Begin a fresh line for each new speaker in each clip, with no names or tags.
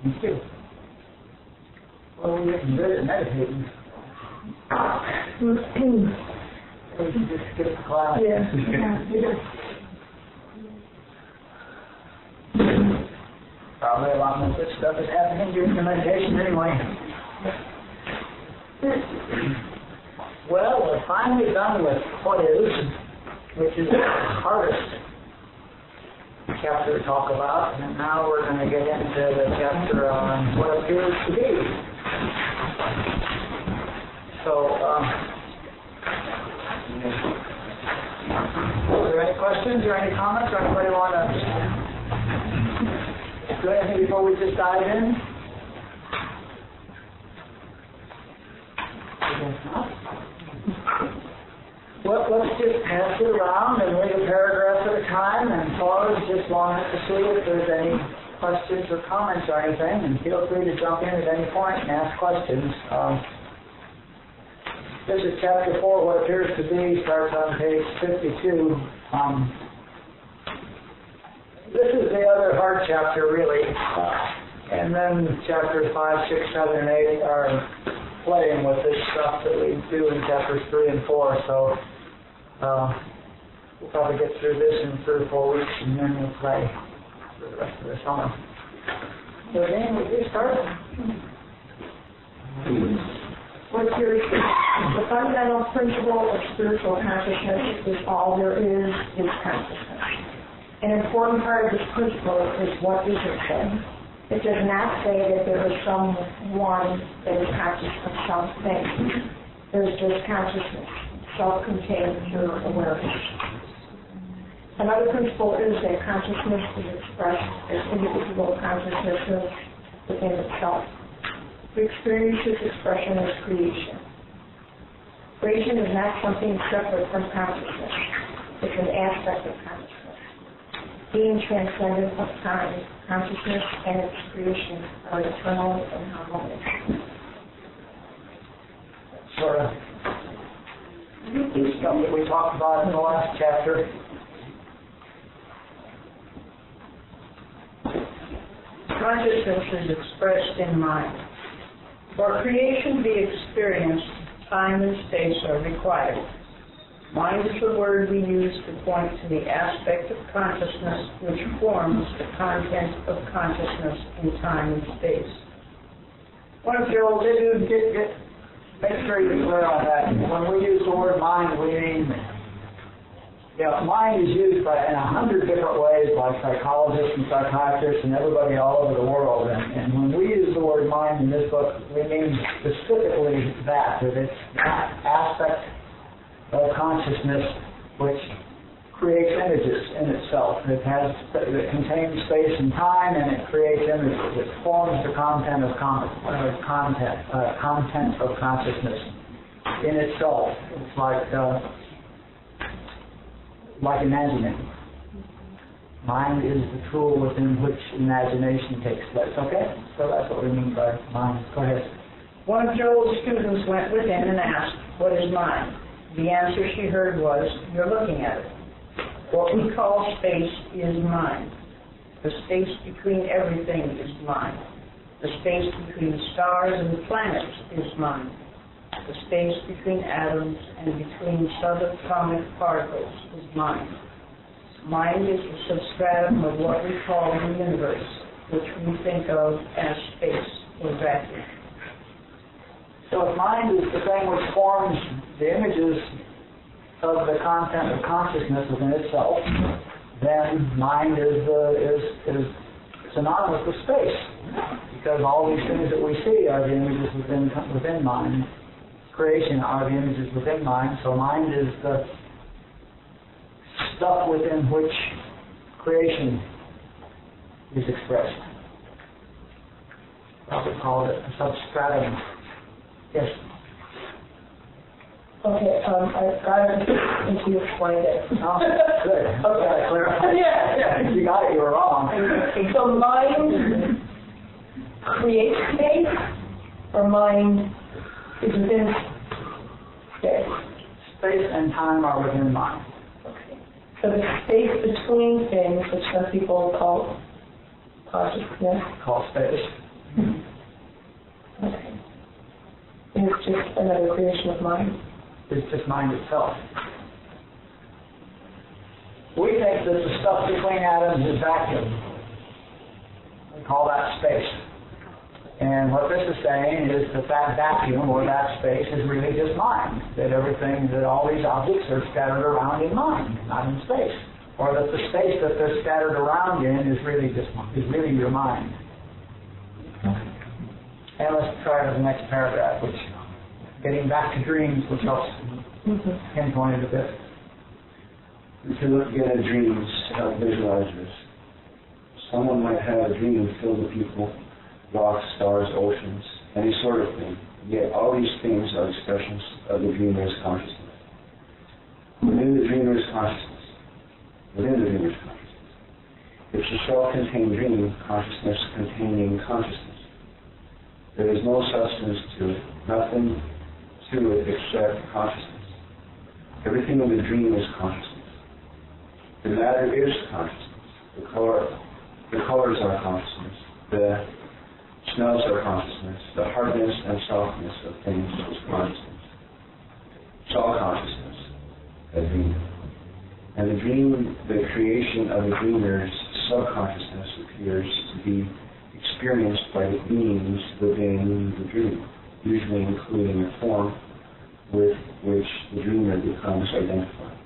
Thank you. Well, we're getting good at meditating. We can just skip the class.
Yeah.
Probably a lot more good stuff is happening during the meditation anyway. Well, we're finally done with what is, which is the hardest chapter to talk about, and now we're going to get into the chapter on what appears to be. So, are there any questions or any comments, or anybody want to do anything before we just dive in? Well, let's just pass it around and read a paragraph at a time and pause just long enough to see if there's any questions or comments or anything, and feel free to jump in at any point and ask questions. This is chapter 4, what appears to be, starts on page 52. This is the other hard chapter, really. And then chapters 5, 6, 7, and 8 are playing with this stuff that we do in chapters 3 and 4. So we'll probably get through this in 3 or 4 weeks, and then we'll play for the rest of the summer. So Dan, would you start?
The fundamental principle of spiritual consciousness is all there is consciousness. An important part of this principle is what isn't said. It does not say that there is someone that is conscious of something. There is just consciousness, self-contained, pure awareness. Another principle is that consciousness is expressed as individual consciousness within itself. We experience this expression as creation. Creation is not something separate from consciousness. It's an aspect of consciousness. Being transcendent of time, consciousness and its creation are eternal and harmonious.
Sort of stuff that we talked about in the last chapter.
Consciousness is expressed in mind. For creation to be experienced, time and space are required. Mind is the word we use to point to the aspect of consciousness which forms the content of consciousness in time and space.
What if Joel did make sure you're clear on that? When we use the word mind, we mean, mind is used in 100 different ways by psychologists and psychiatrists and everybody all over the world. And when we use the word mind in this book, we mean specifically that it's that aspect of consciousness which creates images in itself. It contains space and time, and it creates images. It forms the content of consciousness in itself. It's like imagining. Mind is the tool within which imagination takes place. Okay? So that's what we mean by mind. Go ahead.
One of Joel's students went within and asked, "What is mind?" The answer she heard was, "You're looking at it." What we call space is mind. The space between everything is mind. The space between stars and planets is mind. The space between atoms and between subatomic particles is mind. Mind is the substratum of what we call the universe, which we think of as space or vacuum.
So if mind is the thing which forms the images of the content of consciousness within itself, then mind is synonymous with space, because all these things that we see are the images within mind. Creation are the images within mind, so mind is the stuff within which creation is expressed. I would call it a substratum. Yes?
Okay, I've got it until you explained it.
Oh, good. Okay, clarify.
Yeah.
If you got it, you were wrong.
So mind creates space, or mind is within space?
Space and time are within mind.
Okay. So the space between things, which some people call consciousness.
Call space.
Okay. It's just another creation of mind.
It's just mind itself. We think that the stuff between atoms is vacuum. We call that space. And what this is saying is that that vacuum or that space is really just mind. That everything, that all these objects are scattered around in mind, not in space. Or that the space that they're scattered around in is really your mind. And let's try the next paragraph, which getting back to dreams, which helps pinpoint it a bit.
We can look again at dreams to help visualize this. Someone might have a dream filled with people, rocks, stars, oceans, any sort of thing. Yet all these things are expressions of the dreamer's consciousness. Within the dreamer's consciousness. It's a self-contained dream, consciousness containing consciousness. There is no substance to it, nothing to it except consciousness. Everything in the dream is consciousness. The matter is consciousness. The colors are consciousness. The smells are consciousness. The hardness and softness of things is consciousness. It's all consciousness, a dream. And the dream, the creation of the dreamer's subconsciousness appears to be experienced by the beings within the dream, usually including a form with which the dreamer becomes identified.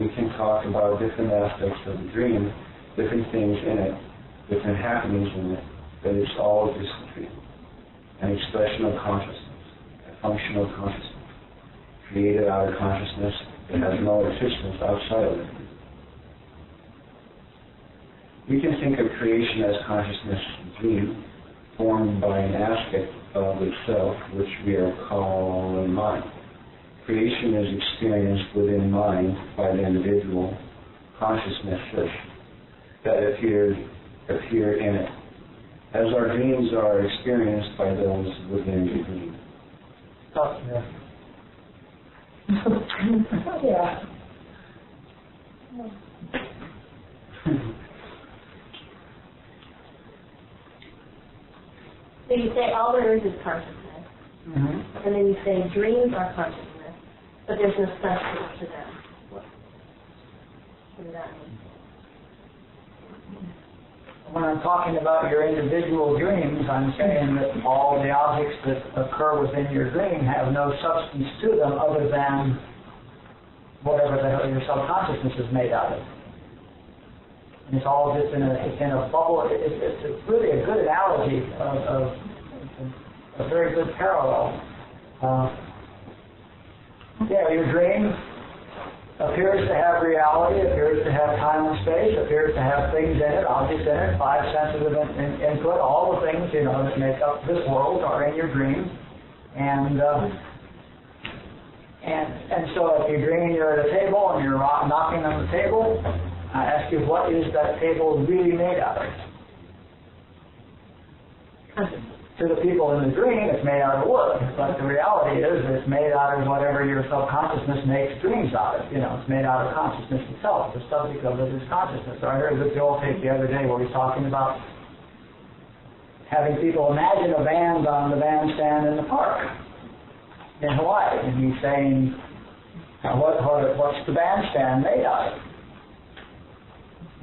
We can talk about different aspects of the dream, different things in it, different happenings in it, but it's all just a dream. An expression of consciousness, a function of consciousness, created out of consciousness that has no existence outside of it. We can think of creation as consciousness dream, formed by an aspect of itself which we are calling mind. Creation is experienced within mind by the individual consciousnesses that appear in it, as our dreams are experienced by those within the dream.
Stop there.
Yeah.
So you say all there is consciousness, and then you say dreams are consciousness, but there's no substance to them. What does that mean?
When I'm talking about your individual dreams, I'm saying that all the objects that occur within your dream have no substance to them other than whatever the hell your subconsciousness is made out of. And it's all just in a bubble. It's really a good analogy of a very good parallel. Your dream appears to have reality, appears to have time and space, appears to have things in it, objects in it, five senses of input, all the things, that make up this world are in your dream. And so if you dream you're at a table and you're knocking on the table, I ask you, what is that table really made out of? To the people in the dream, it's made out of wood, but the reality is it's made out of whatever your subconsciousness makes dreams out of. It's made out of consciousness itself. The subject of it is consciousness. So I heard a Joel tape the other day where he's talking about having people imagine a band on the bandstand in the park in Hawaii, and he's saying, what's the bandstand made out of?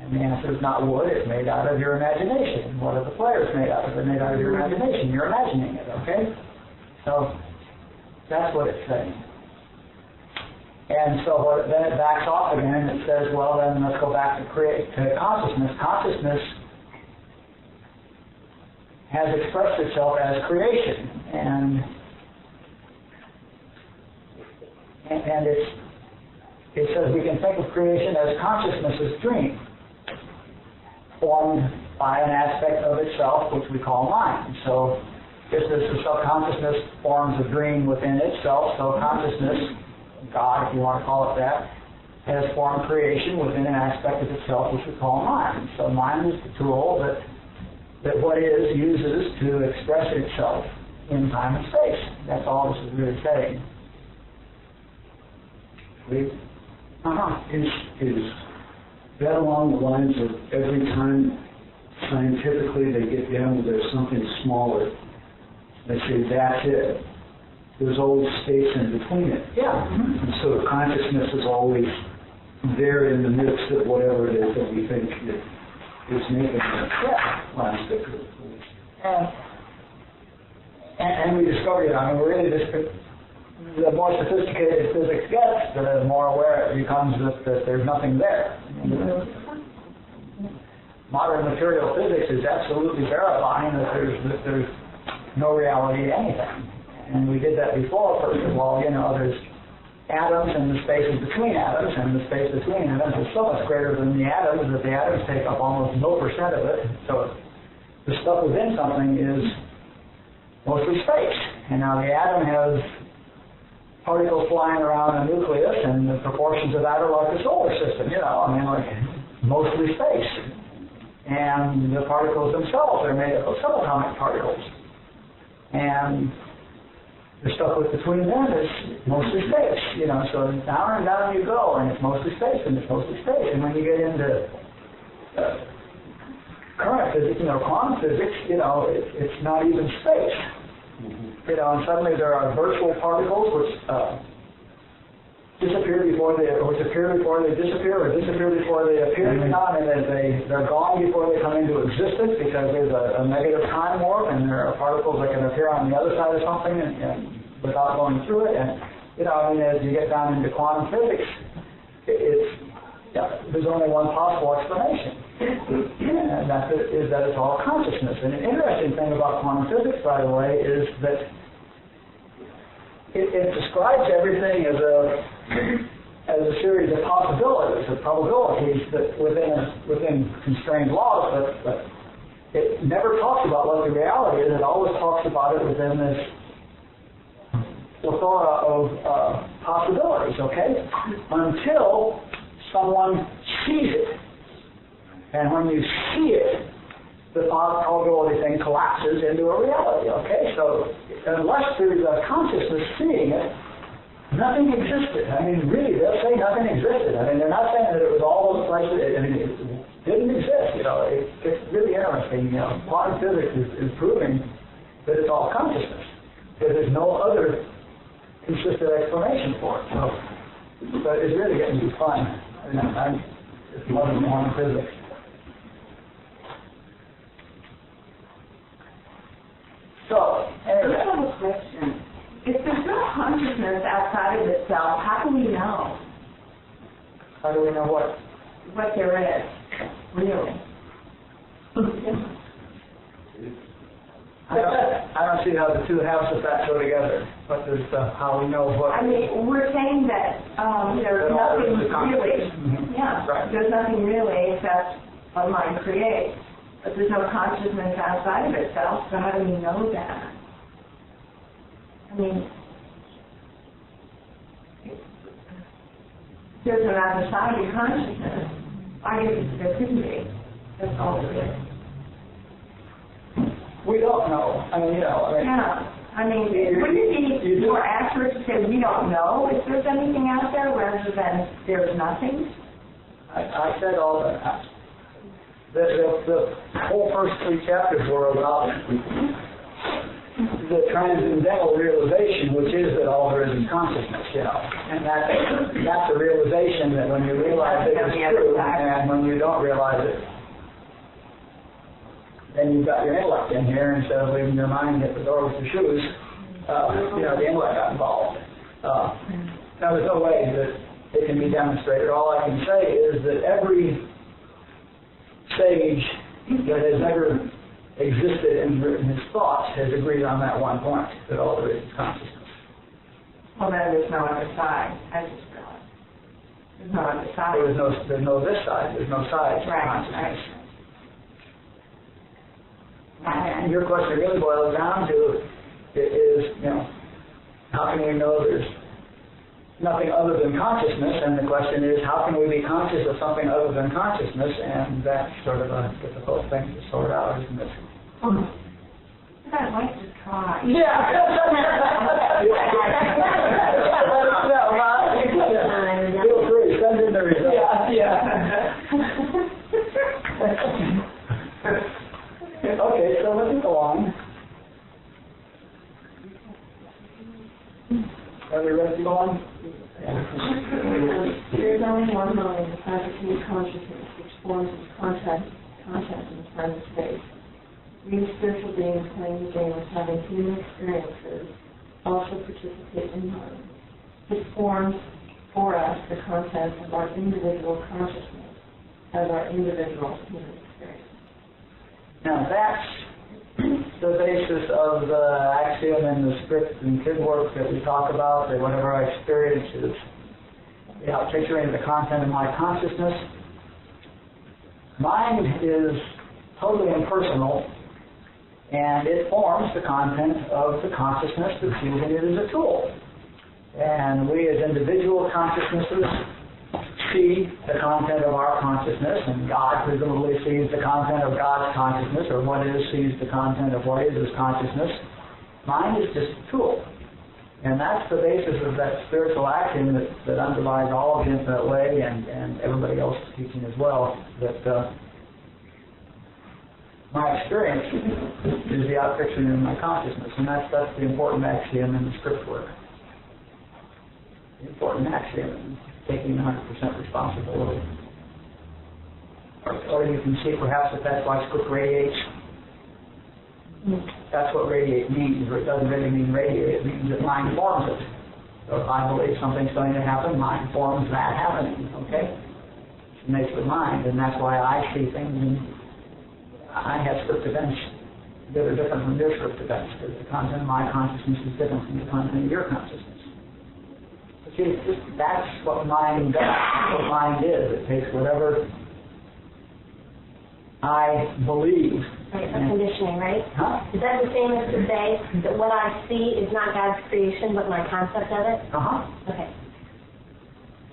And the answer is not wood, it's made out of your imagination. What are the players made out of? They're made out of your imagination. You're imagining it, okay? So that's what it's saying. And so then it backs off again and it says, well, then let's go back to consciousness. Consciousness has expressed itself as creation. And it says we can think of creation as consciousness's dream, formed by an aspect of itself which we call mind. So just as the subconsciousness forms a dream within itself, so consciousness, God if you want to call it that, has formed creation within an aspect of itself which we call mind. So mind is the tool that what is uses to express itself in time and space. That's all this is really saying.
Is that along the lines of every time scientifically they get down to there's something smaller. They say that's it. There's always space in between it.
Yeah.
And so consciousness is always there in the midst of whatever it is that we think is making it plastic.
And we discover, really the more sophisticated physics gets, the more aware it becomes that there's nothing there. Modern material physics is absolutely verifying that there's no reality to anything. And we did that before. First of all, there's atoms and the spaces between atoms, and the space between atoms is so much greater than the atoms that the atoms take up almost no percent of it. So the stuff within something is mostly space. And now the atom has particles flying around the nucleus, and the proportions of that are like the solar system, like mostly space. And the particles themselves are made up of subatomic particles. And the stuff between them is mostly space, so down and down you go, and it's mostly space, and it's mostly space. And when you get into current physics, quantum physics, it's not even space. And suddenly there are virtual particles which disappear before they, or appear before they disappear, or disappear before they appear, and then they're gone before they come into existence because there's a negative time warp, and there are particles that can appear on the other side of something and without going through it. And as you get down into quantum physics, there's only one possible explanation, and that it's all consciousness. And an interesting thing about quantum physics, by the way, is that it describes everything as a series of possibilities, of probabilities that within constrained laws, but it never talks about what the reality is. It always talks about it within this plethora of possibilities, okay? Until someone sees it. And when you see it, the probability thing collapses into a reality, okay? So unless there's a consciousness seeing it, nothing existed. Really, they'll say nothing existed. They're not saying that it was all those places. It didn't exist. It's really interesting. Quantum physics is proving that it's all consciousness. There's no other consistent explanation for it. So it's really getting to be fun. I'm just loving quantum physics. So, anyway.
I have a question. If there's no consciousness outside of itself, how do we know?
How do we know what?
What there is, really.
I don't see how the two halves of that go together. But there's how we know what.
We're saying that there's nothing really.
Mm-hmm.
Yeah.
Right.
There's nothing really except what mind creates. But there's no consciousness outside of itself, so how do we know that? There's an other side of consciousness. I guess there couldn't be. That's all there is.
We don't know.
Yeah. Wouldn't it be more accurate to say we don't know if there's anything out there rather than there's nothing?
I said all that. The whole first three chapters were about the transcendental realization, which is that all there is consciousness, and that's a realization that when you realize it is true, and when you don't realize it, then you've got your intellect in here instead of leaving your mind at the door with your shoes. The intellect got involved. Now there's no way that it can be demonstrated. All I can say is that every sage that has ever existed and written his thoughts has agreed on that one point, that all there is consciousness.
Well, then there's no other side. I just realized. There's no other side.
There's no this side. There's no side to consciousness.
Right.
And your question really boils down to is, how can we know there's nothing other than consciousness? And the question is, how can we be conscious of something other than consciousness? And that's sort of a difficult thing to sort out, isn't it?
I'd like to try.
Yeah. Feel free, send in the results. Yeah. one?
There is only one mind, the faculty of consciousness, which forms its contact in time and space. We spiritual beings playing the game of having human experiences also participate in mind. It forms for us the content of our individual consciousness as our individual human experience.
Now that's the basis of the axiom and the script and kid work that we talk about, that whatever I experience is picturing the content of my consciousness. Mind is totally impersonal, and it forms the content of the consciousness that's using it as a tool. And we as individual consciousnesses see the content of our consciousness, and God presumably sees the content of God's consciousness, or what is sees the content of what is his consciousness. Mind is just a tool. And that's the basis of that spiritual axiom that underlies all of the infinite way and everybody else's teaching as well, that my experience is the outpicturing of my consciousness, and that's the important axiom in the script work. The important axiom, taking 100% responsibility. Or you can see perhaps that that's why script radiates. That's what radiate means, or it doesn't really mean radiate, it means that mind forms it. So if I believe something's going to happen, mind forms that happening, okay? It makes the mind, and that's why I see things, and I have script events that are different from your script events, because the content of my consciousness is different from the content of your consciousness. But see, that's what mind does, what mind is. It takes whatever I believe.
Right, for conditioning, right?
Huh?
Is that the same as to say that what I see is not God's creation, but my concept of it?
Uh-huh.
Okay.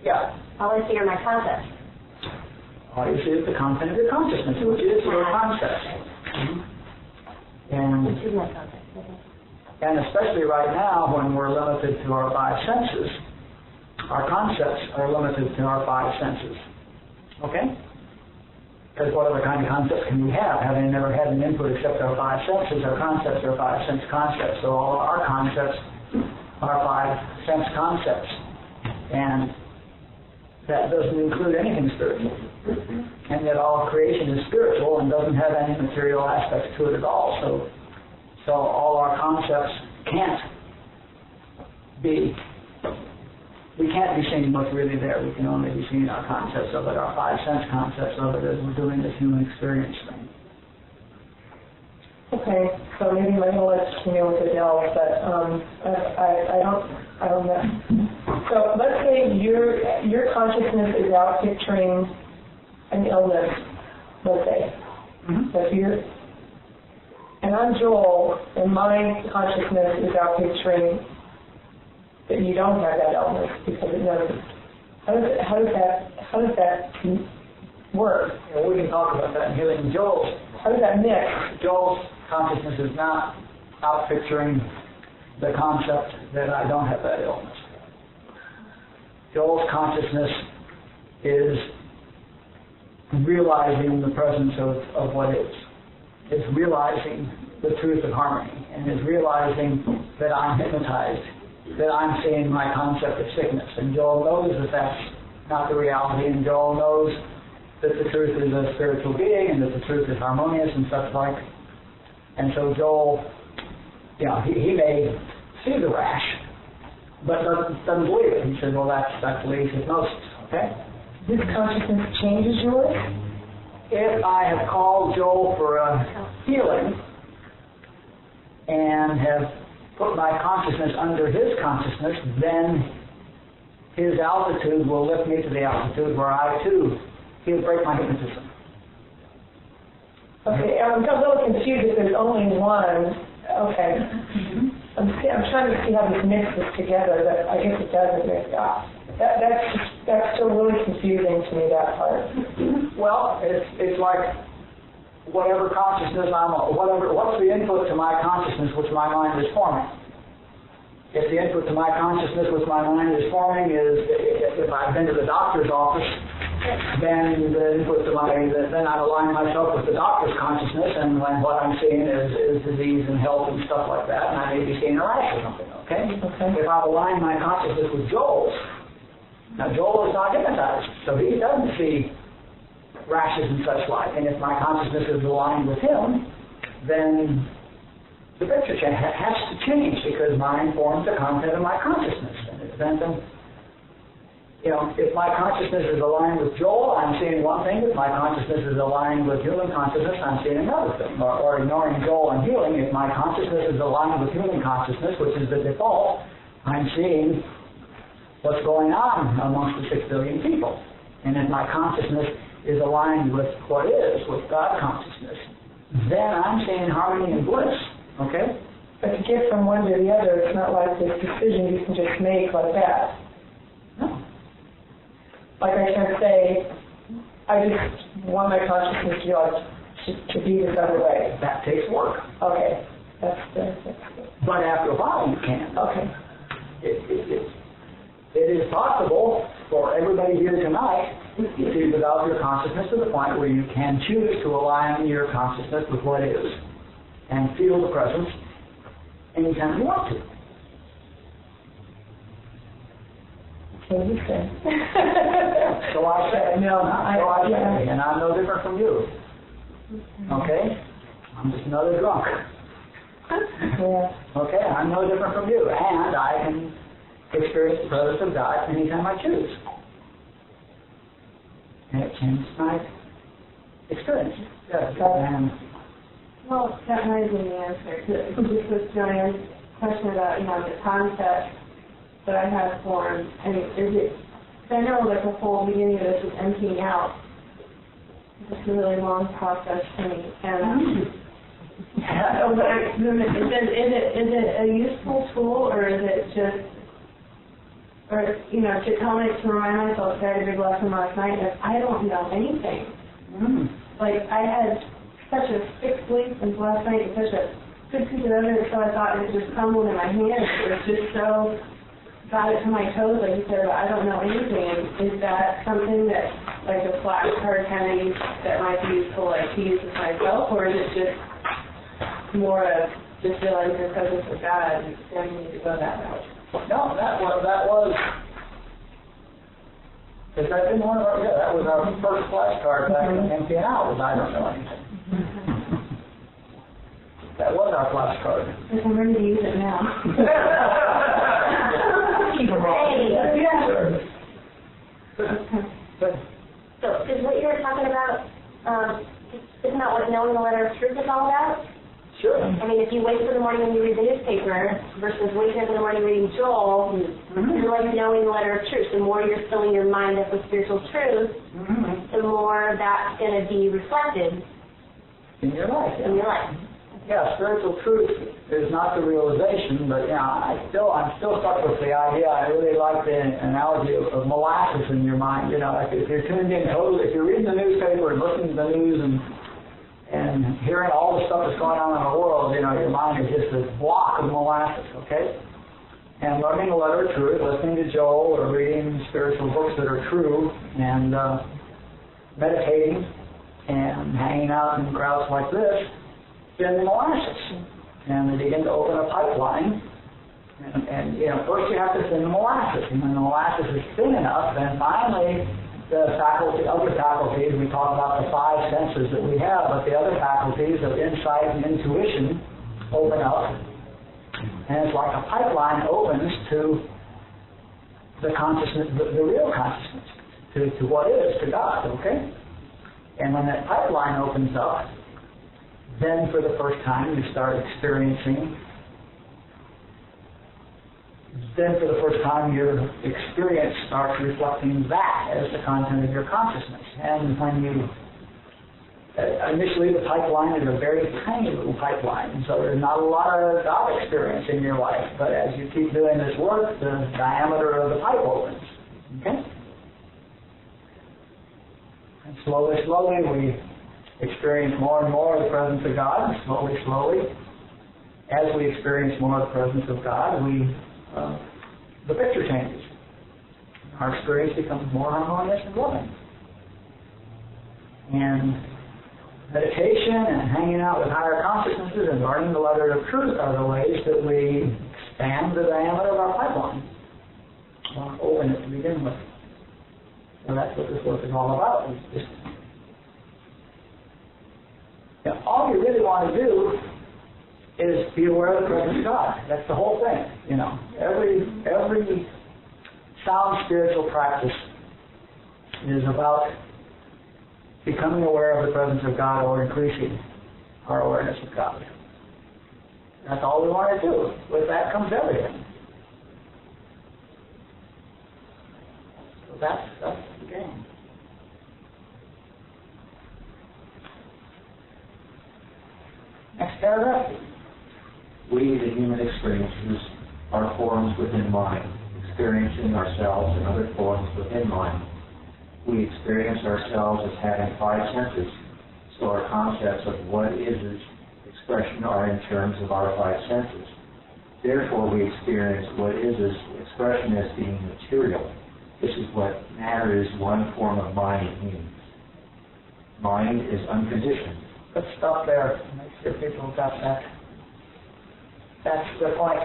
Yeah.
All I see are my concepts.
All you see is the content of your consciousness, which is your concept. Mm-hmm.
Which is my concept. Okay.
And especially right now, when we're limited to our five senses, our concepts are limited to our five senses. Okay? Because what other kind of concepts can we have? Having never had an input except our five senses, our concepts are five sense concepts. So all our concepts are five sense concepts. And that doesn't include anything spiritual. And yet all creation is spiritual and doesn't have any material aspects to it at all. So all our concepts can't be, we can't be seeing what's really there. We can only be seeing our concepts of it, our five sense concepts of it, as we're doing this human experience thing.
Okay, so maybe my whole continue with Adele, but I don't know. So let's say your consciousness is out picturing an illness, let's say.
Mm-hmm.
That's your, and I'm Joel, and my consciousness is out picturing that you don't have that illness because it doesn't. How does that work?
Well, we can talk about that in healing.
How does that mix?
Joel's consciousness is not out picturing the concept that I don't have that illness. Joel's consciousness is realizing the presence of what is. It's realizing the truth of harmony, and is realizing that I'm hypnotized, that I'm seeing my concept of sickness. And Joel knows that that's not the reality, and Joel knows that the truth is a spiritual being, and that the truth is harmonious and such like. And so Joel, he may see the rash, but doesn't believe it. He says, well, that believes hypnosis, okay?
This consciousness changes yours?
If I have called Joel for a healing and have put my consciousness under his consciousness, then his altitude will lift me to the altitude where I too, he'll break my hypnotism.
Okay, I'm a little confused if there's only one. Okay. I'm trying to see how this mixes together, but I guess it doesn't mix up. That's still really confusing to me, that part.
Well, it's like whatever consciousness what's the input to my consciousness which my mind is forming? If the input to my consciousness which my mind is forming is if I've been to the doctor's office, then I align myself with the doctor's consciousness, and when what I'm seeing is disease and health and stuff like that, and I may be seeing a rash or something, okay? If I've aligned my consciousness with Joel's, now Joel is not hypnotized, so he doesn't see rashes and such like, and if my consciousness is aligned with him, then the picture has to change because mind forms the content of my consciousness, and it depends on, if my consciousness is aligned with Joel, I'm seeing one thing. If my consciousness is aligned with human consciousness, I'm seeing another thing. Or ignoring Joel and healing, if my consciousness is aligned with human consciousness, which is the default, I'm seeing what's going on amongst the 6 billion people. And if my consciousness is aligned with what is, with God consciousness, then I'm seeing harmony and bliss. Okay?
But to get from one to the other, it's not like this decision you can just make like that.
No.
Like I can say, I just want my consciousness to be this other way.
That takes work.
Okay. That's
But after a while you can.
Okay.
It is possible for everybody here tonight to develop your consciousness to the point where you can choose to align your consciousness with what is and feel the presence anytime you want to.
What do you say?
So I say, and I'm no different from you. Okay? I'm just another drunk.
Yeah.
Okay? I'm no different from you. And I can experience the presence of God anytime I choose. And it changes my experience. Yes. And
Well, that might have been the answer. This was Joanne's question about, the concept that I have formed. I mean, I know that the whole beginning of this is emptying out. It's a really long process for me. And is it a useful tool, or is it just, to tell me, to remind myself that I had a big lesson last night that I don't know anything. Like, I had such a thick sleep since last night, and such a good piece of evidence, so I thought it just crumbled in my hands. It was just so, got it to my toes, like you said, I don't know anything. And is that something that, like a flashcard kind of that might be useful, like to use with myself, or is it just more of just realizing the presence of God and then you need to go that route?
no, that was. Because that didn't want to. That was our first flashcard back in emptying out. Was I don't know anything. That was our flashcard.
Yes, I'm ready to use it now.
Keep it rolling.
Hey.
Good.
So, is what you were talking about, isn't that what knowing the letter of truth is all about?
Sure.
I mean, if you wake up in the morning and you read the newspaper versus waking up in the morning reading Joel, you're like knowing the letter of truth. The more you're filling your mind up with spiritual truth, the more that's going to be reflected
In your life.
in your life.
Yeah, spiritual truth is not the realization, but I'm still stuck with the idea. I really like the analogy of molasses in your mind. Like if you're tuned in totally, if you're reading the newspaper and listening to the news and hearing all the stuff that's going on in the world, your mind is just this block of molasses, okay? And learning the letter of truth, listening to Joel or reading spiritual books that are true, and meditating and hanging out in crowds like this, in the molasses. And they begin to open a pipeline. And first you have to thin the molasses. And when the molasses is thin enough, then finally the other faculties, we talk about the 5 senses that we have, but the other faculties of insight and intuition open up. And it's like a pipeline opens to the consciousness, the real consciousness, to what is, to God, okay? And when that pipeline opens up, then for the first time you start experiencing, your experience starts reflecting that as the content of your consciousness. And when initially the pipeline is a very tiny little pipeline, so there's not a lot of God experience in your life, but as you keep doing this work, the diameter of the pipe opens. Okay? And slowly, we experience more and more of the presence of God. Slowly, as we experience more of the presence of God, the picture changes. our experience becomes more harmonious and loving. And meditation and hanging out with higher consciousnesses and learning the letter of truth are the ways that we expand the diameter of our pipeline. Open it to begin with. So that's what this work is all about. It's just, all you really want to do is be aware of the presence of God. That's the whole thing. Every sound spiritual practice is about becoming aware of the presence of God or increasing our awareness of God. That's all we want to do. With that comes everything. So that's the game. Next paragraph.
We, the human experiences, are forms within mind, experiencing ourselves and other forms within mind. We experience ourselves as having five senses, so our concepts of what is expression are in terms of our five senses. Therefore, we experience what is expression as being material. This is what matter is one form of mind means. Mind is unconditioned.
Let's stop there. Make sure people got that. That's the point.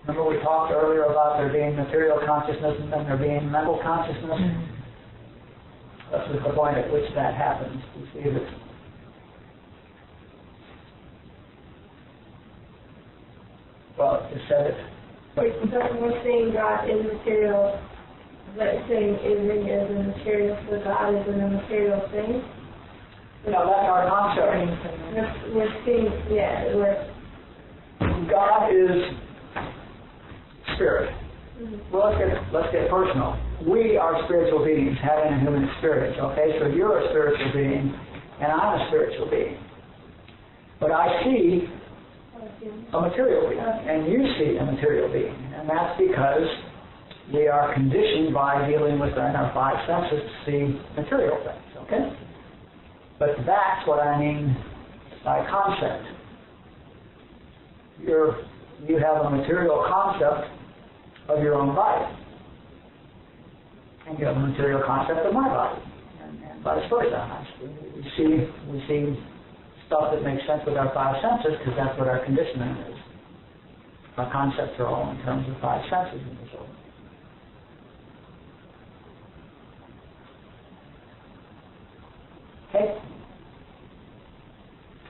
Remember we talked earlier about there being material consciousness and then there being mental consciousness? That's the point at which that happens. You see that. Well, you said it.
Wait, so we're saying God is material, but saying everything is a material, so God is in a material thing?
That's our concept.
We're seeing,
God is spirit. Well, let's get personal. We are spiritual beings having a human experience, okay? So you're a spiritual being, and I'm a spiritual being. But I see a material being, and you see a material being. And that's because we are conditioned by dealing with our five senses to see material things, okay? But that's what I mean by concept. You have a material concept of your own body. And you have a material concept of my body. And vice versa. We see stuff that makes sense with our five senses because that's what our conditioning is. Our concepts are all in terms of five senses in this world. Okay?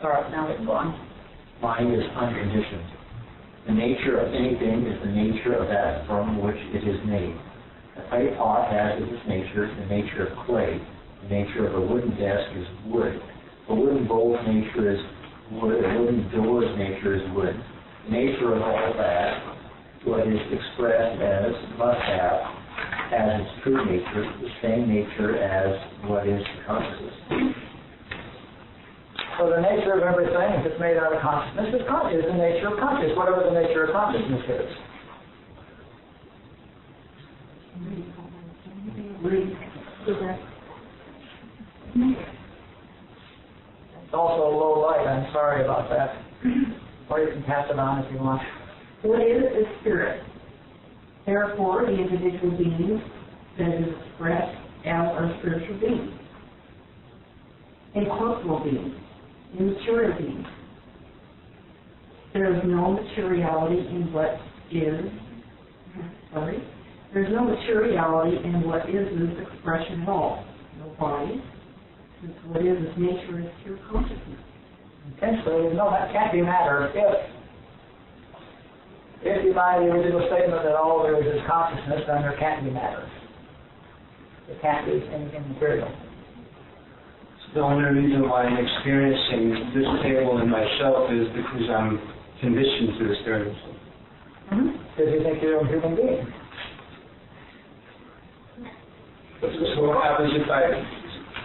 All right, now we can go on.
Mind is unconditioned. The nature of anything is the nature of that from which it is made. A clay pot has as its nature the nature of clay. The nature of a wooden desk is wood. A wooden bowl's nature is wood. A wooden door's nature is wood. The nature of all that, what is expressed as must have, has its true nature, the same nature as what is consciousness.
So the nature of everything, if it's made out of consciousness, is the nature of consciousness, whatever the nature of consciousness is. It's also a low light, I'm sorry about that. Or you can pass it on if you want.
What is spirit? Therefore, the individual being that is expressed as our spiritual being. Incorporeal being. Immaterial being. There is no materiality in what is. There's no materiality in what is this expression at all. No body. Since what is its nature is pure consciousness.
Okay, so no, that can't be matter. If you buy the original statement that all there is consciousness, then there can't be matter. There can't be anything material.
The only reason why I'm experiencing this table in myself is because I'm conditioned to experience it.
Because you think you're a human being.
So what happens if I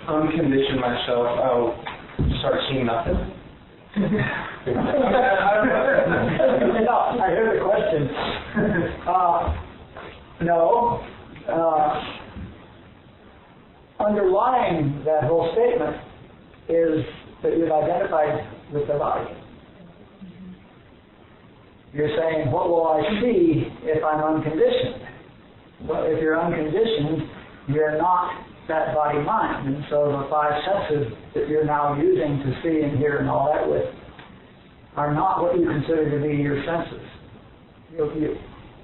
uncondition myself? I'll start seeing nothing.
I hear the question. No. Underlying that whole statement is that you've identified with the body. You're saying, what will I see if I'm unconditioned? Well, if you're unconditioned, you're not that body-mind. And so the five senses that you're now using to see and hear and all that with are not what you consider to be your senses.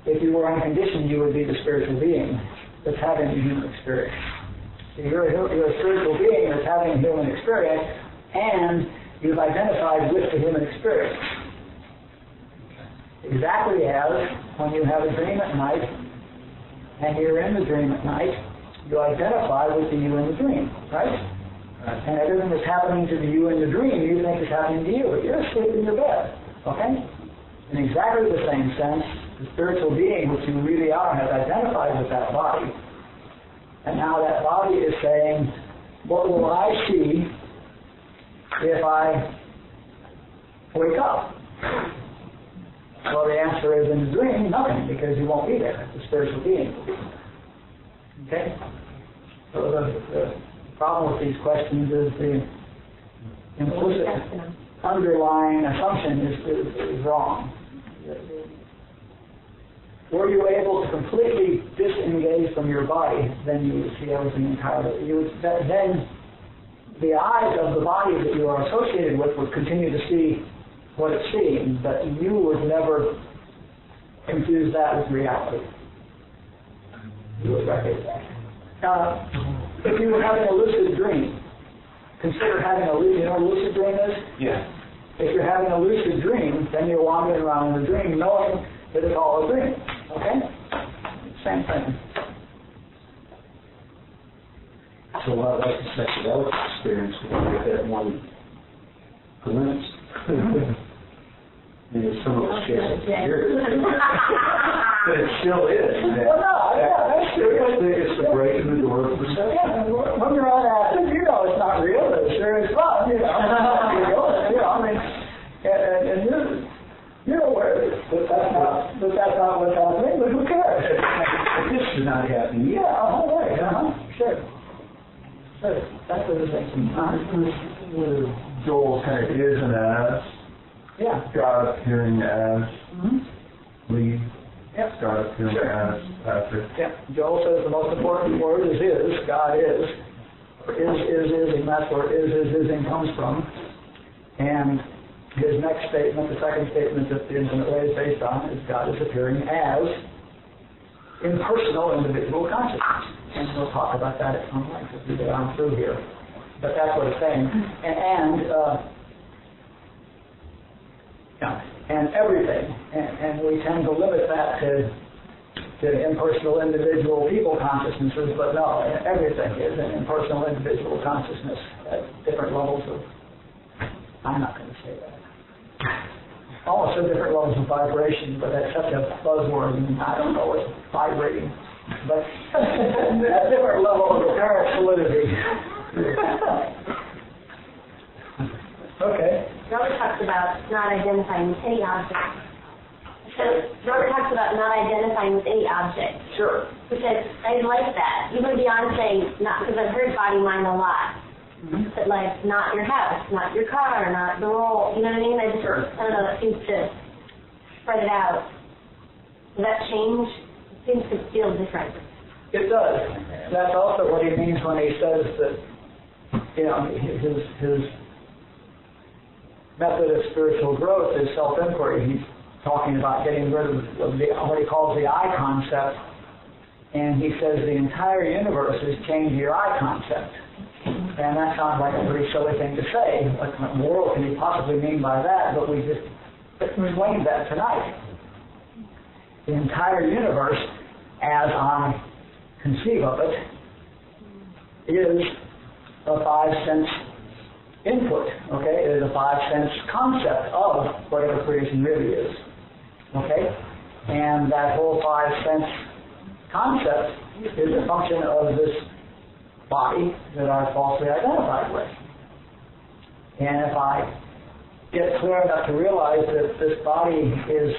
If you were unconditioned, you would be the spiritual being that's having a human experience. So you're a spiritual being that's having a human experience, and you've identified with the human experience. Exactly as when you have a dream at night, and you're in the dream at night, you identify with the you in the dream, right? And everything that's happening to the you in the dream, you think is happening to you, but you're asleep in your bed, okay? In exactly the same sense, the spiritual being, which you really are, has identified with that body. And now that body is saying, what will I see if I wake up? Well, the answer is in the dream, nothing, because you won't be there. The spiritual being. Okay? So the problem with these questions is the implicit underlying assumption is wrong. Were you able to completely disengage from your body, then you would see everything entirely. Then the eyes of the body that you are associated with would continue to see what it's seeing, but you would never confuse that with reality. You would recognize that. If you were having a lucid dream, consider having a lucid, you know what a lucid dream is?
Yeah.
If you're having a lucid dream, then you're wandering around in the dream knowing that it's all a dream. Okay? Same thing.
So a lot like the psychedelic experience when you get that one glimpse. And it's some of the shit but it still is.
Well, no, yeah, that's true.
It's the breaking the door of perception.
Yeah, when you're on acid, you know it's not real, but it sure is fun, you know. I mean, and you're aware that that's not what's happening, but who cares?
This is not happening.
Yeah, right, sure. Sure, that's what it is.
Joel kind of is an as,
Yeah.
God appearing as Lee,
Yep.
God appearing as Patrick.
Yeah. Joel says the most important word is God is. Is, and that's where ising comes from. And his next statement, the second statement that the infinite way is based on, is God is appearing as impersonal individual consciousness. And we'll talk about that at some length as we get on through here. But that's what it's saying. And everything. And we tend to limit that to impersonal individual people consciousnesses, but no, everything is an impersonal individual consciousness at different levels of, I'm not going to say that. Almost at different levels of vibration, but that's such a buzzword, and I don't know what's vibrating. But at different levels of apparent solidity. Okay.
Robert talks about not identifying with any object. So Robert talks about not identifying with any object.
Sure.
Which I like that. Even beyond saying, not because I've heard body mind a lot. Mm-hmm. But like, not your house, not your car, not the role. You know what I mean? I just, I don't know, that seems to spread it out. Does that change? It seems to feel different.
It does. That's also what he means when he says that, you know, his method of spiritual growth is self-inquiry. He's talking about getting rid of what he calls the I concept, and he says the entire universe is changing your I concept. And that sounds like a pretty silly thing to say. What in the world can he possibly mean by that? But we just explained that tonight. The entire universe, as I conceive of it, is a five-sense input, okay? It is a five-sense concept of whatever creation really is, okay? And that whole five-sense concept is a function of this body that I falsely identified with. And if I get clear enough to realize that this body is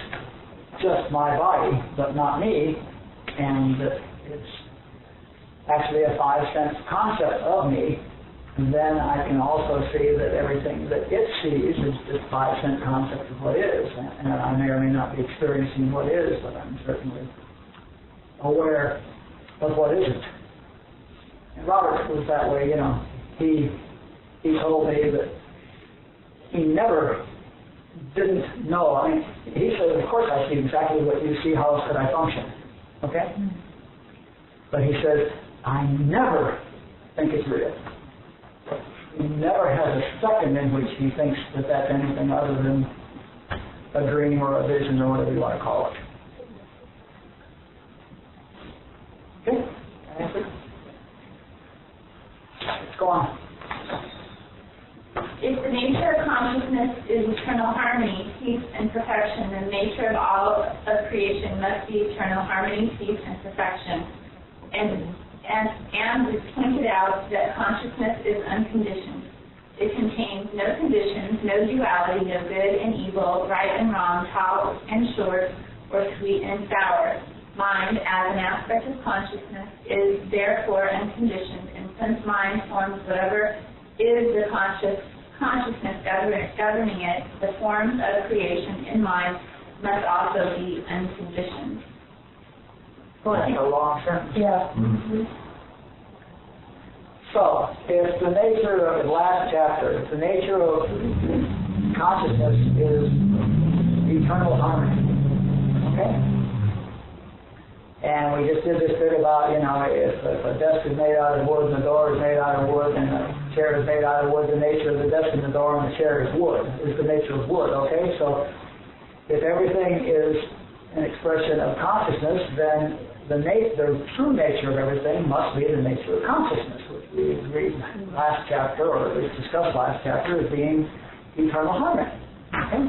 just my body, but not me, and that it's actually a five-sense concept of me, then I can also see that everything that it sees is just five-sense concept of what is. And I may or may not be experiencing what is, but I'm certainly aware of what isn't. And Robert was that way, you know. He told me that he never didn't know. I mean, he said, of course I see exactly what you see, how else could I function? Okay? But he says, I never think it's real. He never has a second in which he thinks that that's anything other than a dream or a vision or whatever you want to call it. Okay? Answer? Let's go on.
If the nature of consciousness is eternal harmony, peace, and perfection, then the nature of all of creation must be eternal harmony, peace, and perfection. And it's pointed out that consciousness is unconditioned. It contains no conditions, no duality, no good and evil, right and wrong, tall and short, or sweet and sour. Mind, as an aspect of consciousness, is therefore unconditioned, and since mind forms whatever is the consciousness governing it, the forms of creation in mind must also be unconditioned.
Well, that's a long sentence.
Yeah.
Mm-hmm. So, if the nature of the last chapter, if the nature of consciousness is eternal harmony, okay? And we just did this bit about, you know, if a desk is made out of wood and the door is made out of wood and the chair is made out of wood, the nature of the desk and the door and the chair is wood, is the nature of wood, okay? So if everything is an expression of consciousness, then the true nature of everything must be the nature of consciousness, which we agreed last chapter, or at least discussed last chapter, as being eternal harmony, okay?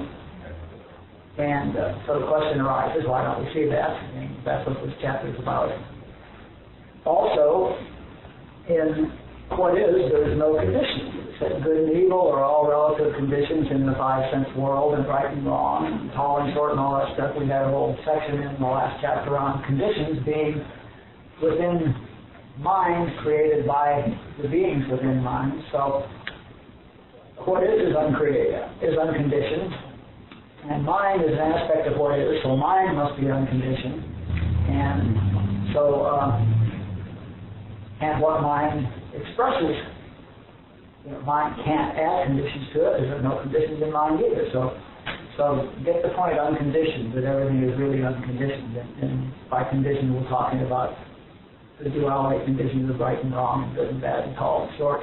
And so the question arises, why don't we see that? I mean, that's what this chapter is about. Also, in what is, there is no condition. It said good and evil are all relative conditions in the five-sense world, and right and wrong, and tall and short and all that stuff. We had a whole section in the last chapter on conditions being within mind, created by the beings within mind. So what is uncreated, is unconditioned. And mind is an aspect of what is, so mind must be unconditioned. And so, and what mind expresses, you know, mind can't add conditions to it. There's no conditions in mind either. So get the point, unconditioned, that everything is really unconditioned. And by condition, we're talking about the duality conditions of right and wrong, and good and bad, and tall and short.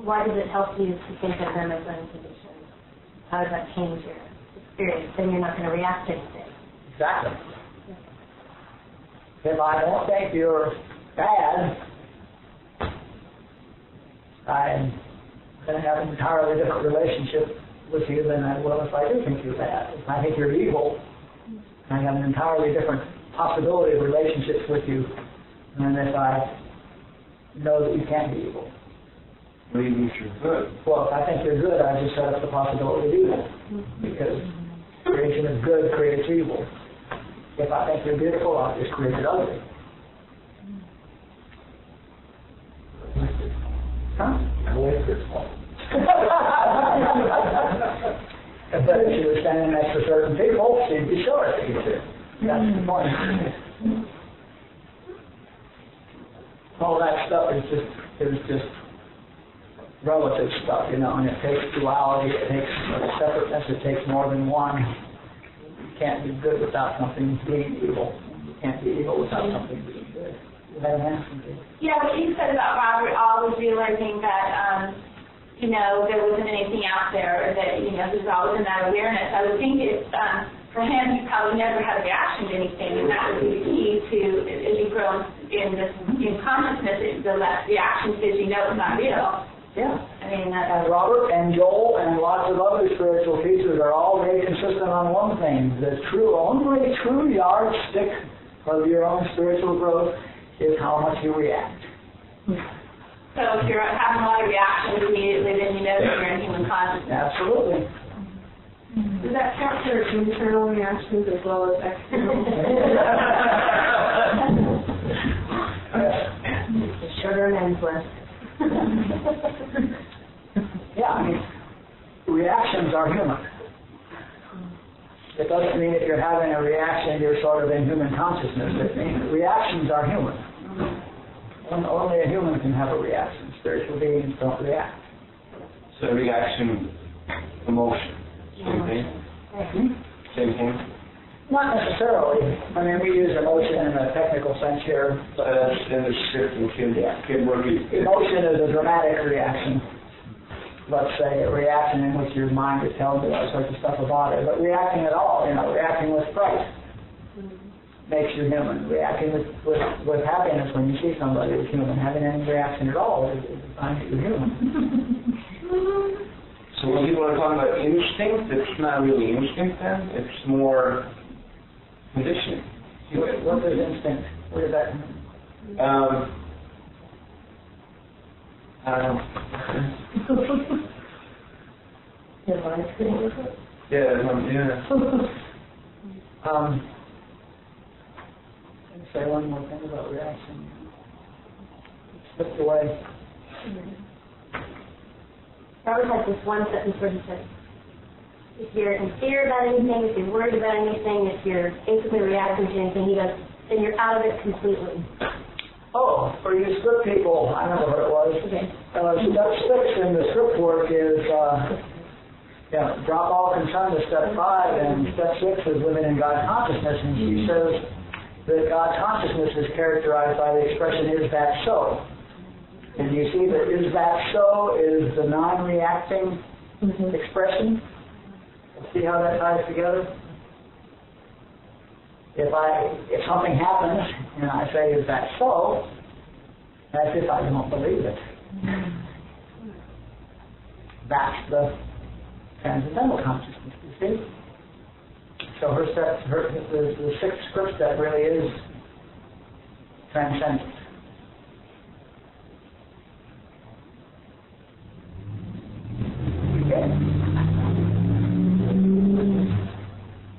Why does it help you to think of them as unconditioned? How does that change your experience? Then you're not going to react to anything.
Exactly. If I don't think you're bad, I'm going to have an entirely different relationship with you than I will if I do think you're bad. If I think you're evil, I have an entirely different possibility of relationships with you than if I know that you can't be evil.
What do you mean you're good?
Well, if I think you're good, I just set up the possibility to do that. Because creation is good, creates evil. If I think you're beautiful, I'll just create it ugly. Huh?
I like this one.
But if you were standing next to certain people, you'd be sure that you did. That's the point. All that stuff is just relative stuff, you know, and it takes duality, it takes separateness, it takes more than one. You can't be good without something being evil. You can't be evil without something being good. You have an answer?
Yeah, what you said about Robert all was realizing that, you know, there wasn't anything out there, or that, you know, there's always in that awareness. I would think it's, for him, he probably never had a reaction to anything, and that would be the key to, as you grow in consciousness, the less reaction because you know it's not real.
Yeah.
I mean,
And Robert and Joel and lots of other spiritual teachers are all very consistent on one thing. The only true yardstick of your own spiritual growth is how much you react.
so if you're having a lot of reactions immediately, then you know that you're in human consciousness.
Absolutely.
Does that capture internal reactions as well as external?
Sugar and endless.
Yeah, I mean, reactions are human. It doesn't mean if you're having a reaction, you're sort of in human consciousness. It means reactions are human. Only a human can have a reaction. Spiritual beings don't react.
So reaction, emotion, same thing? Same thing?
Not necessarily. I mean, we use emotion in a technical sense here.
In the script and kid working.
Emotion is a dramatic reaction. Let's say a reaction in which your mind is telling you all sorts of stuff about it. But reacting at all, reacting with fright makes you human. Reacting with happiness when you see somebody is human. Having any reaction at all is a sign that you're human.
So when people are talking about instinct, it's not really instinct then? It's more conditioning.
What is instinct? What does that mean?
I don't know.
Your mind's getting with it?
Yeah.
Let me say one more thing about reaction. It slipped away.
Robert has this one sentence where he says, if you're in fear about anything, if you're worried about anything, if you're instantly reacting to anything, he goes, then you're out of it completely.
Oh, for you script people, I remember what it was.
Okay.
Step 6 in the script work is drop all concern to step 5, and step 6 is living in God consciousness, and she says that God consciousness is characterized by the expression, is that so? And you see that is that so is the non-reacting expression. See how that ties together? If something happens and I say, is that so? That's if I don't believe it. That's the transcendental consciousness, you see? So the sixth script step really is transcendent. Okay.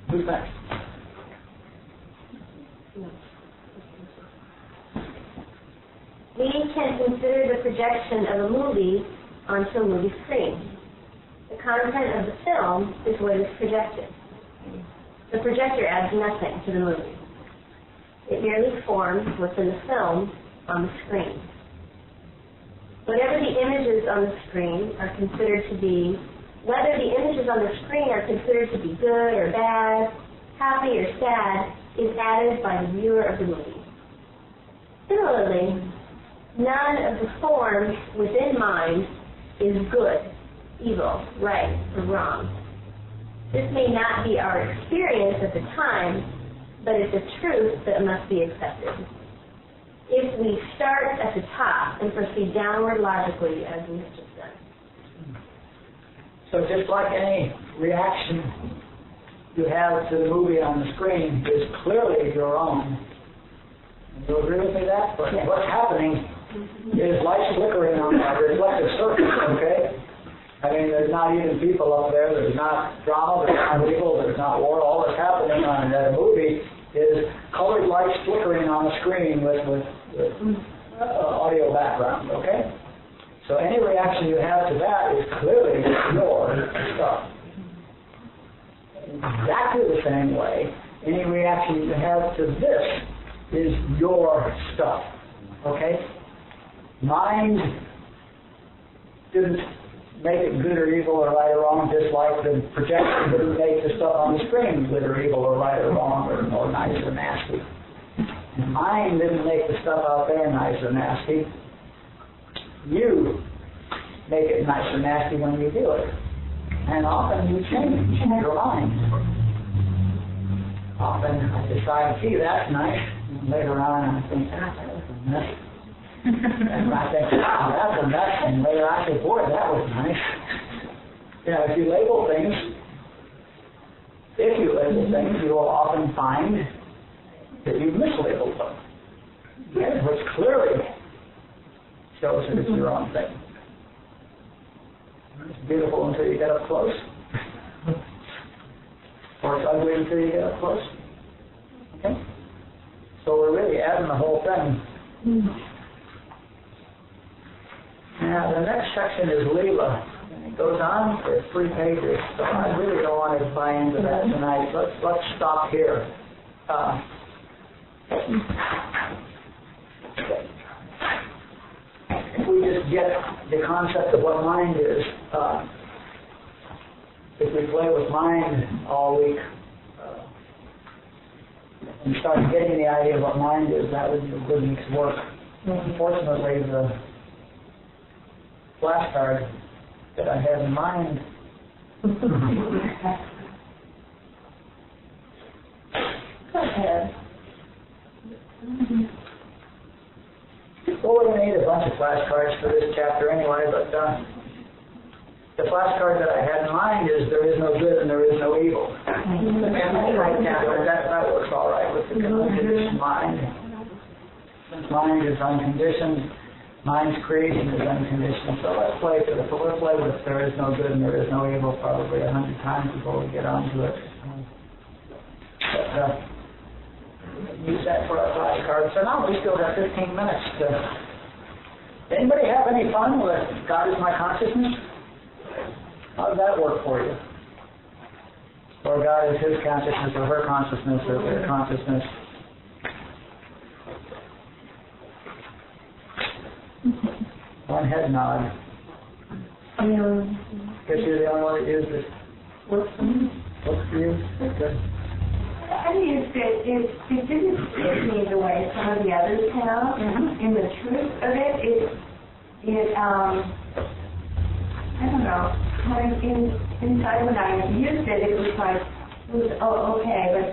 Who's next?
We can consider the projection of a movie onto a movie screen. The content of the film is what is projected. The projector adds nothing to the movie. It merely forms what's in the film on the screen. Whatever the images on the screen are considered to be, whether the images on the screen are considered to be good or bad, happy or sad, is added by the viewer of the movie. Similarly, none of the forms within mind is good, evil, right, or wrong. This may not be our experience at the time, but it's a truth that must be accepted. If we start at the top and proceed downward logically, as we've just done.
So just like any reaction you have to the movie on the screen is clearly your own. Do you agree with me that? But what's happening is light flickering on a reflective surface, okay? I mean, there's not even people up there, there's not drama, there's not legal, there's not war. All that's happening on that movie is colored lights flickering on the screen with audio background, okay? So any reaction you have to that is clearly your stuff. Exactly the same way, any reaction you have to this is your stuff, okay? Mind didn't make it good or evil or right or wrong, just like the projection didn't make the stuff on the screen good or evil or right or wrong or nice or nasty. And mind didn't make the stuff out there nice or nasty. You make it nice or nasty when you do it. And often you change your mind. Often I decide, gee, that's nice. And later on I think, that was a mess. And I think, wow, that's a mess. And later I say, boy, that was nice. If you label things, you will often find that you've mislabeled them. Which clearly shows that it's your own thing. It's beautiful until you get up close. Or it's ugly until you get up close. Okay? So we're really adding the whole thing. Now, the next section is Leelaa. And it goes on for 3 pages, so I really don't want to buy into that tonight. Let's stop here. If we just get the concept of what mind is, if we play with mind all week and start getting the idea of what mind is, that would be a good week's work. Unfortunately, the flashcard that I had in mind
Go ahead.
well, we're going to need a bunch of flashcards for this chapter anyway, but the flashcard that I had in mind is there is no good and there is no evil. That works all right with the conditioned mind. Since mind is unconditioned, mind's creation is unconditioned. So let's play with there is no good and there is no evil probably 100 times before we get onto it. But, use that for our flashcards. So now we still got 15 minutes to... Anybody have any fun with God is my consciousness? How does that work for you? Or God is his consciousness or her consciousness or their consciousness? One head nod. Guess you're the only one that used it. Works for you? Good.
I used it. It didn't hit me the way some of the others have. And the truth of it, I don't know. Inside when I used it, it was like, okay, but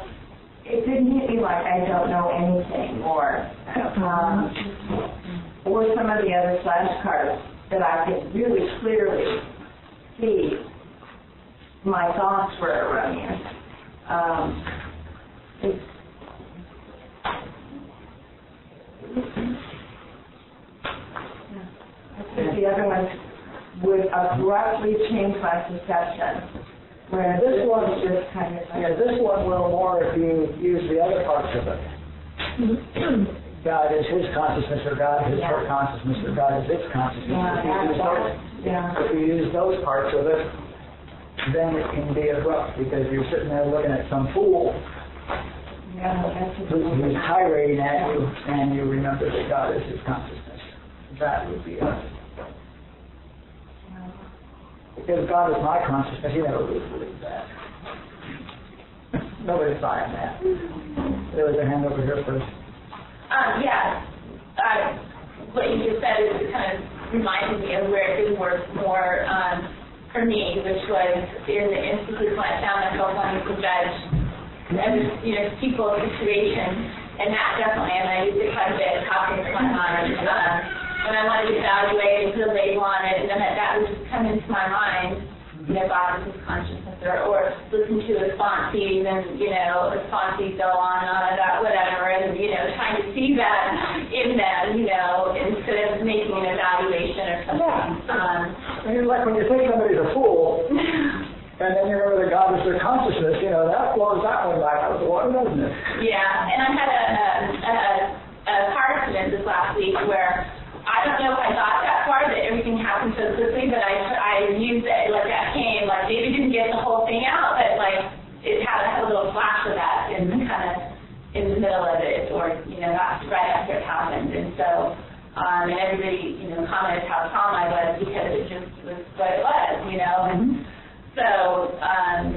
it didn't hit me like I don't know anything, or some of the other flashcards that I could really clearly see my thoughts were erroneous. I think the other ones would abruptly change my perception. Where this one is just kind of like...
Yeah, this one will more if you use the other parts of it. God is his consciousness, or God is her consciousness, or God is its consciousness. If you use those parts of it, then it can be abrupt, because you're sitting there looking at some fool who's tirade at you, and you remember that God is his consciousness. That would be us. Because God is my consciousness, you never really believe that. Nobody's buying that. There was a hand over here first.
What you just said is kind of reminded me of where it worked more for me, which was in the instances when I found myself wanting to judge people's situation, and that definitely, and I used it quite a bit, talking to my mind. When I wanted to evaluate and put a label on it, and then that would just come into my mind, God is his consciousness, or listen to a sponsee, and a sponsee go on about whatever, and trying to see that in them, instead of making an evaluation or something.
Like when you think somebody's a fool, and then you remember that God is their consciousness, that blows that one back out of the water, doesn't it?
Yeah, and I had a car accident this last week where I don't know if I got that far, that everything happened so quickly, but I used it, that came, maybe didn't get the whole thing out, but it had a little flash of that in the middle of it, or, not right after it happened. And so, and everybody, commented how calm I was because it just was what it was, and so, and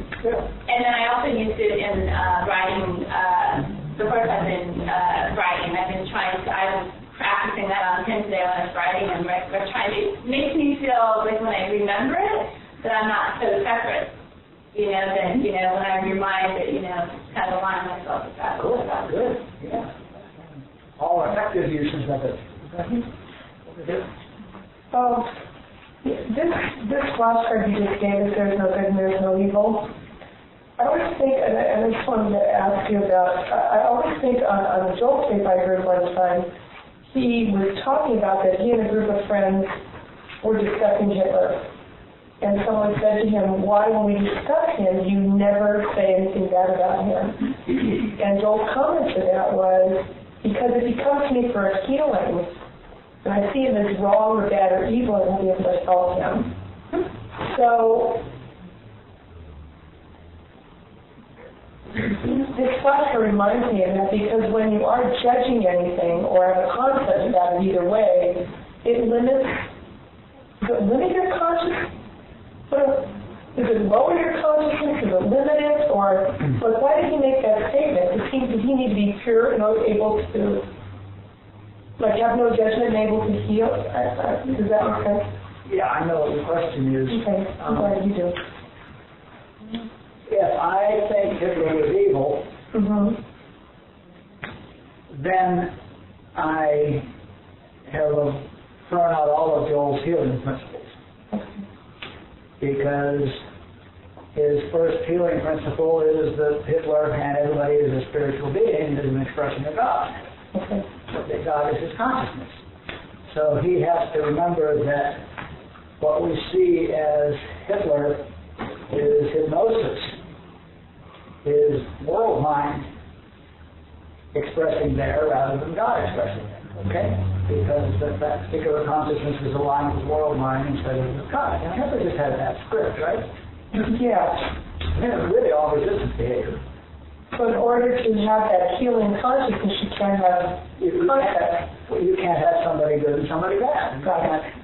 then I also used it in writing, the course I've been writing. I was practicing that on him today when I was writing, and we're trying to, it makes me feel like when I remember it, that I'm not so separate, that, when I remind that, kind of align myself with that.
Cool, good, yeah. All effective uses of it.
This flashcard you just gave us, there's no good and there's no evil. I always think, and I just wanted to ask you about, I always think on the Joel tape I heard one time, he was talking about that he and a group of friends were discussing Hitler. And someone said to him, why when we discuss him, you never say anything bad about him? And Joel's comment to that was, because if he comes to me for a healing, and I see him as wrong or bad or evil, I won't be able to solve him. So, this question reminds me of that because when you are judging anything or have a concept about it either way, it limits, does it limit your consciousness? Does it lower your consciousness? Does it limit it? Or like, why did he make that statement? Does he need to be pure and able to, like, have no judgment and able to heal? Does that make sense?
Yeah, I know what the question is.
Okay, I'm glad you do.
If I think Hitler was evil, then I have thrown out all of Joel's healing principles. Because his first healing principle is that Hitler and everybody is a spiritual being, is an expression of God. That God is his consciousness. So he has to remember that what we see as Hitler is hypnosis, is world mind expressing there rather than God expressing there. Okay? Because that particular consciousness is aligned with world mind instead of with God. Now, Hitler just had that script, right?
Yeah.
I mean, it's really all resistance behavior.
So in order to have that healing consciousness, you can't have
You can't have somebody good and somebody bad.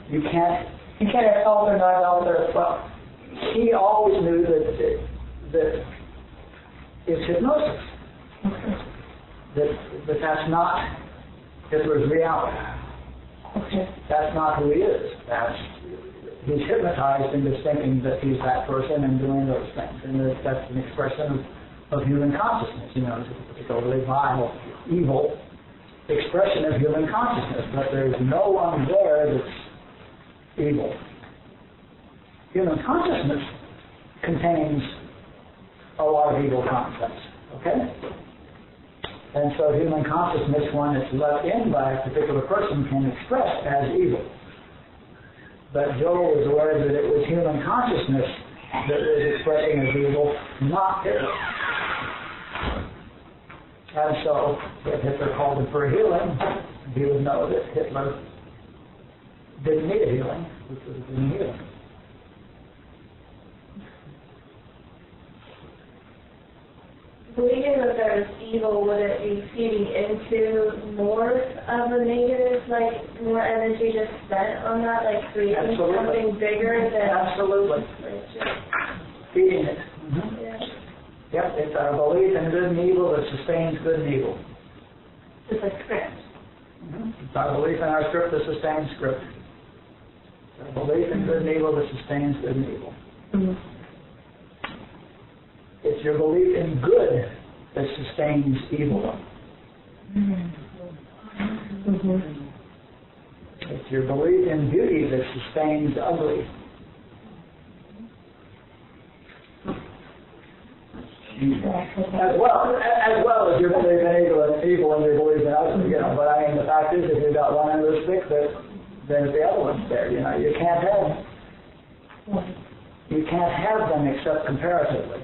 You can't
have elder, not elder.
Well, he always knew that it's hypnosis. That's not Hitler's reality. That's not who he is. He's hypnotized into thinking that he's that person and doing those things. And that's an expression of human consciousness. It's a particularly vile, evil expression of human consciousness. But there's no one there that's evil. Human consciousness contains a lot of evil concepts. Okay? And so human consciousness, when it's let in by a particular person, can express as evil. But Joel was aware that it was human consciousness that was expressing as evil, not Hitler. And so, if Hitler called him for a healing, he would know that Hitler didn't need a healing, which was a healing.
Believing that there is evil, would it be feeding into more of a negative, like more energy just spent on that, like creating something bigger than...
Absolutely. Feeding it.
Yeah.
Yep, it's our belief in good and evil that sustains good and evil.
It's a script.
It's our belief in our script that sustains script. It's our belief in good and evil that sustains good and evil. It's your belief in good that sustains evil. It's your belief in beauty that sustains ugly. As well as your belief in evil and your belief in ugly, But I mean, the fact is, if you've got one end of the stick, then the other one's there. You can't have them except comparatively.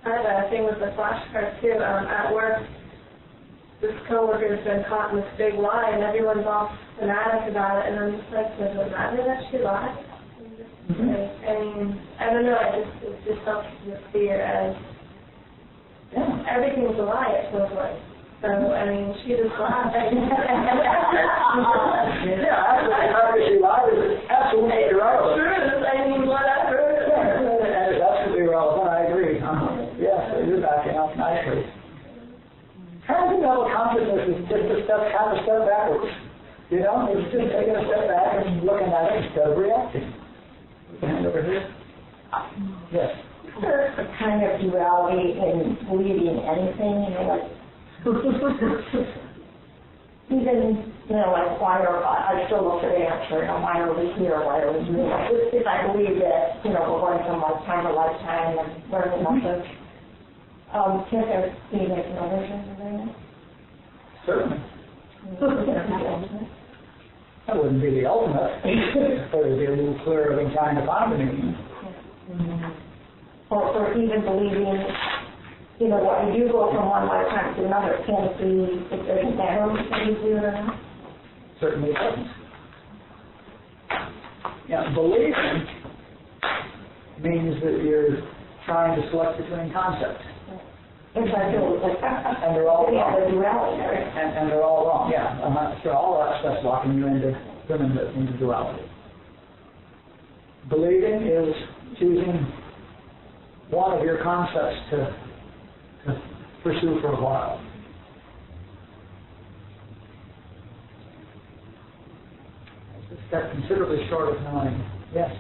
I have a thing with the flashcards too. At work, this coworker's been caught in this big lie, and everyone's all fanatic about it. And I'm just like, does it matter that she lied? I mean, I don't know. It just helps with fear as everything's a lie. It feels like. So I mean, she just lied.
She lied is absolutely irrelevant.
True. I mean, whatever.
That is absolutely irrelevant. I agree. Yes, you're backing up nicely. Transcendental consciousness is just half a step backwards. It's just taking a step back and looking at it instead of reacting. Hand over here. Yes.
There's a kind of duality in believing anything, even, like why I still look for the answer, why are we here, why are we here? If I believe that, we're going from lifetime to lifetime and learning lessons, can't there be like an version of that?
Certainly. That wouldn't be the ultimate. It would be a little clearer than trying to find the meaning.
Or even believing, what you do go from one lifetime to another, can it doesn't matter what you do or not?
Certainly doesn't. Now, believing means that you're trying to select between concepts.
It's like,
And they're all wrong.
the duality.
And they're all wrong, yeah. So all that stuff's locking you into duality. Believing is choosing one of your concepts to pursue for a while. It's got considerably short of knowing. Yes?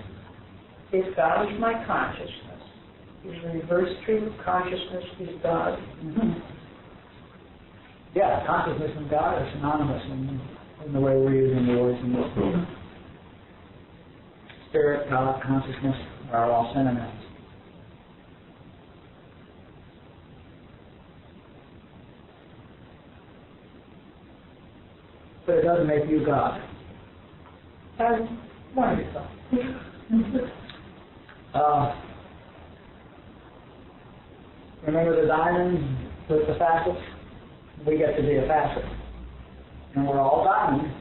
If God is my consciousness, is the reverse true of consciousness is God?
Mm-hmm. Yeah, consciousness and God are synonymous in the way we're using the words in this book. Spirit, God, consciousness are all synonyms. But it doesn't make you God. One of yourself. Remember the diamond with the facets? We get to be a facet. And we're all diamond.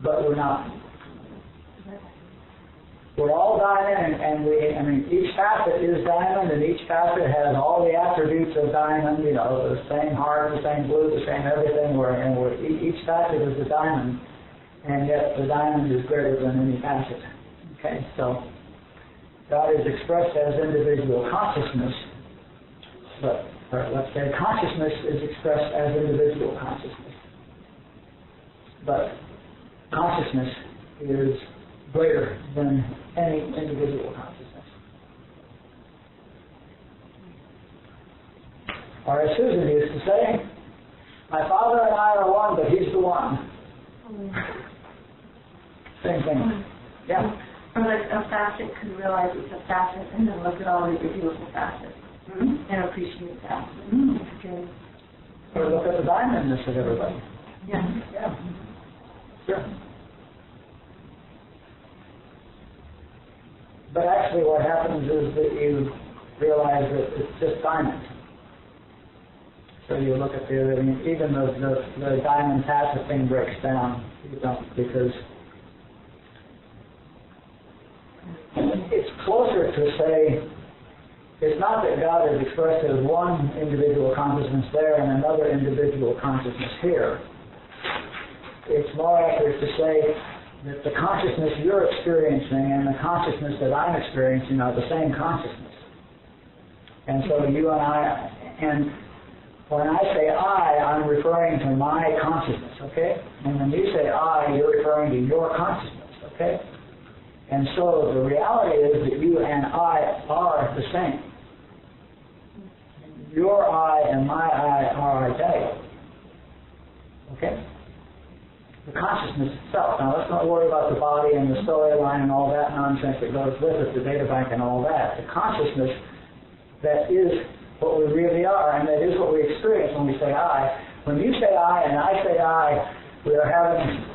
But we're not. We're all diamond, and each facet is diamond, and each facet has all the attributes of diamond, the same heart, the same blue, the same everything, each facet is a diamond, and yet the diamond is greater than any facet. Okay, so God is expressed as individual consciousness, or let's say consciousness is expressed as individual consciousness. But consciousness is greater than any individual consciousness. Or as Susan used to say, my Father and I are one, but He's the one. Same thing. Yeah.
Or like a facet could realize it's a facet and then look at all the beautiful facets and appreciate that.
Or look at the diamondness of everybody.
Yeah.
Yeah. Sure. But actually what happens is that you realize that it's just diamond. So you look at even the diamond facet thing breaks down. You don't, because it's closer to say, it's not that God is expressed as one individual consciousness there and another individual consciousness here. It's more accurate to say that the consciousness you're experiencing and the consciousness that I'm experiencing are the same consciousness. And so you and I, and when I say I'm referring to my consciousness, okay? And when you say you're referring to your consciousness, okay? And so the reality is that you and I are the same. Your I and my I are identical. Okay? The consciousness itself. Now let's not worry about the body and the storyline and all that nonsense that goes with it, the data bank and all that. The consciousness that is what we really are, and that is what we experience when we say I. When you say I and I say I, we are having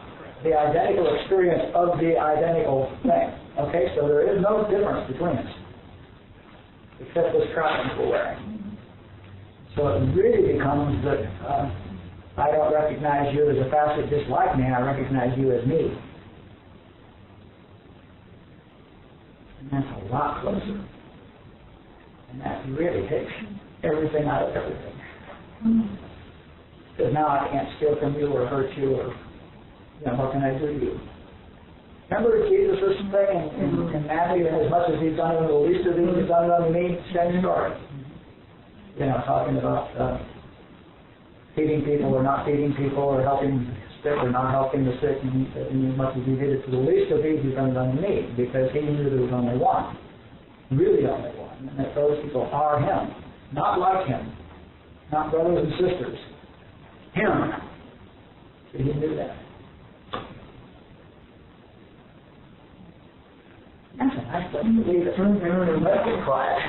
the identical experience of the identical thing. Okay, so there is no difference between us, except this crown we're wearing. So it really becomes that I don't recognize you as a facet just like me, I recognize you as me. And that's a lot closer. And that really takes everything out of everything. Because now I can't steal from you or hurt you or, what can I do to you? Remember Jesus' thing in Matthew, as much as He's done it to the least of these, He's done it unto me, same story. Talking about feeding people or not feeding people or helping the sick or not helping the sick, and He said, as much as He did it to the least of these, He's done it unto me, because He knew there was only one, really only one, and that those people are Him, not like Him, not brothers and sisters, Him. So He knew that. That's a nice place to leave it. Let's get quiet.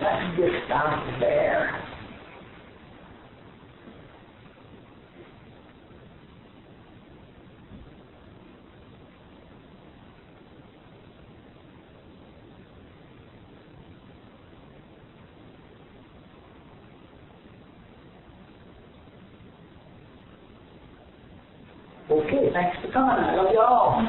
Let's get down there. Okay, thanks for coming. I love you all.